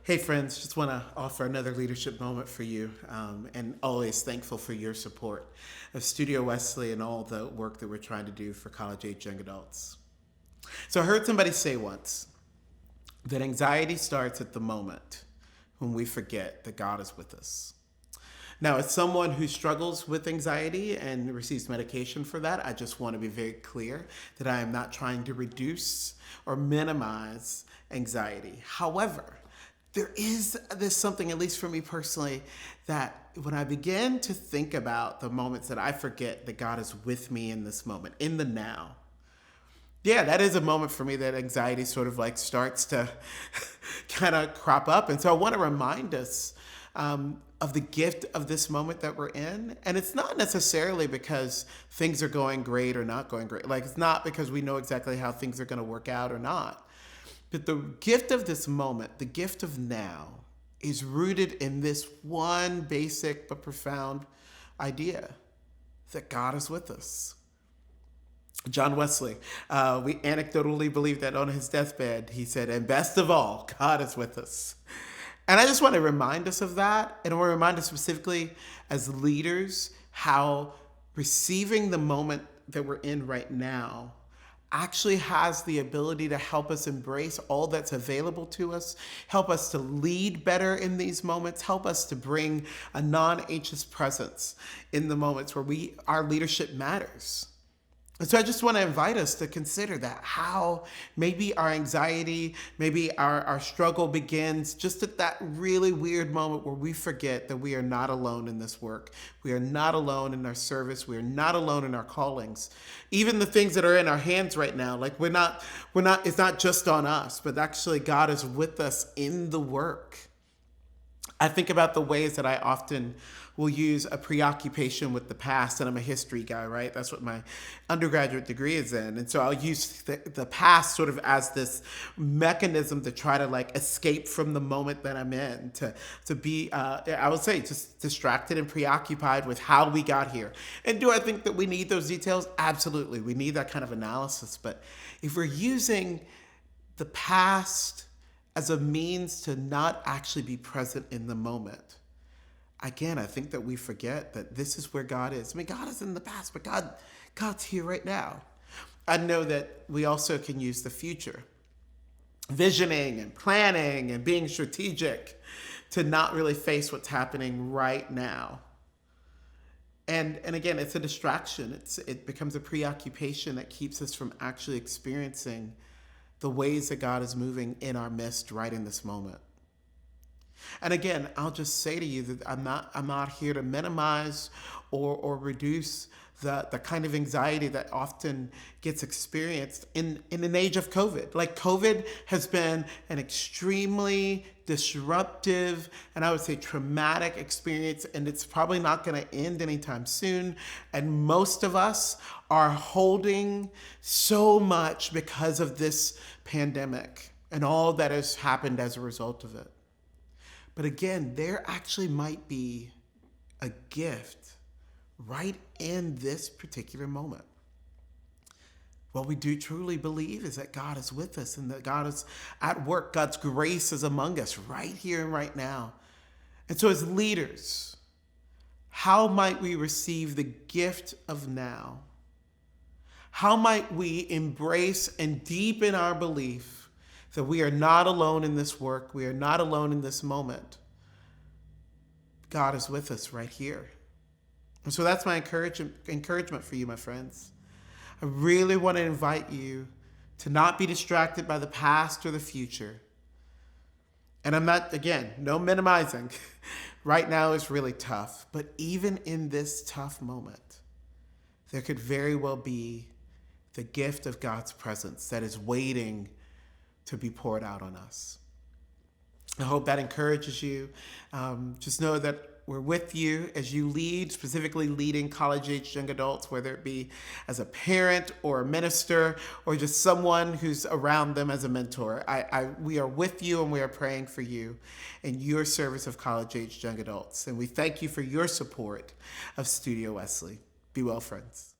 Hey friends, just want to offer another leadership moment for you, and always thankful for your support of Studio Wesley and all the work that we're trying to do for college age young adults. So I heard somebody say once that anxiety starts at the moment when we forget that God is with us. Now, as someone who struggles with anxiety and receives medication for that, I just want to be very clear that I am not trying to reduce or minimize anxiety. However, there is this something, at least for me personally, that when I begin to think about the moments that I forget that God is with me in this moment, in the now, yeah, that is a moment for me that anxiety sort of like starts to kind of crop up. And so I want to remind us of the gift of this moment that we're in. And it's not necessarily because things are going great or not going great. Like, it's not because we know exactly how things are going to work out or not. But the gift of this moment, the gift of now, is rooted in this one basic but profound idea that God is with us. John Wesley, we anecdotally believe that on his deathbed, he said, and best of all, God is with us. And I just want to remind us of that. And I want to remind us specifically as leaders how receiving the moment that we're in right now actually has the ability to help us embrace all that's available to us, help us to lead better in these moments, help us to bring a non-anxious presence in the moments where our leadership matters. And so I just want to invite us to consider that, how maybe our anxiety, maybe our struggle begins just at that really weird moment where we forget that we are not alone in this work. We are not alone in our service. We are not alone in our callings. Even the things that are in our hands right now, like it's not just on us, but actually God is with us in the work. I think about the ways that I often will use a preoccupation with the past, and I'm a history guy, right? That's what my undergraduate degree is in. And so I'll use the past sort of as this mechanism to try to like escape from the moment that I'm in, to be, I would say, just distracted and preoccupied with how we got here. And do I think that we need those details? Absolutely. We need that kind of analysis. But if we're using the past as a means to not actually be present in the moment, again, I think that we forget that this is where God is. I mean, God is in the past, but God's here right now. I know that we also can use the future, visioning and planning and being strategic to not really face what's happening right now. And again, it's a distraction. It becomes a preoccupation that keeps us from actually experiencing the ways that God is moving in our midst right in this moment. And again, I'll just say to you that I'm not here to minimize or reduce the kind of anxiety that often gets experienced in an age of COVID. Like, COVID has been an extremely disruptive and I would say traumatic experience, and it's probably not going to end anytime soon. And most of us are holding so much because of this pandemic and all that has happened as a result of it. But again, there actually might be a gift right in this particular moment. What we do truly believe is that God is with us and that God is at work. God's grace is among us right here and right now. And so as leaders, how might we receive the gift of now? How might we embrace and deepen our belief that we are not alone in this work, we are not alone in this moment? God is with us right here. And so that's my encouragement for you, my friends. I really want to invite you to not be distracted by the past or the future. And I'm not, again, no minimizing. Right now is really tough. But even in this tough moment, there could very well be the gift of God's presence that is waiting to be poured out on us. I hope that encourages you. Just know that we're with you as you lead, specifically leading college-age young adults, whether it be as a parent or a minister or just someone who's around them as a mentor. We are with you and we are praying for you in your service of college-age young adults. And we thank you for your support of Studio Wesley. Be well, friends.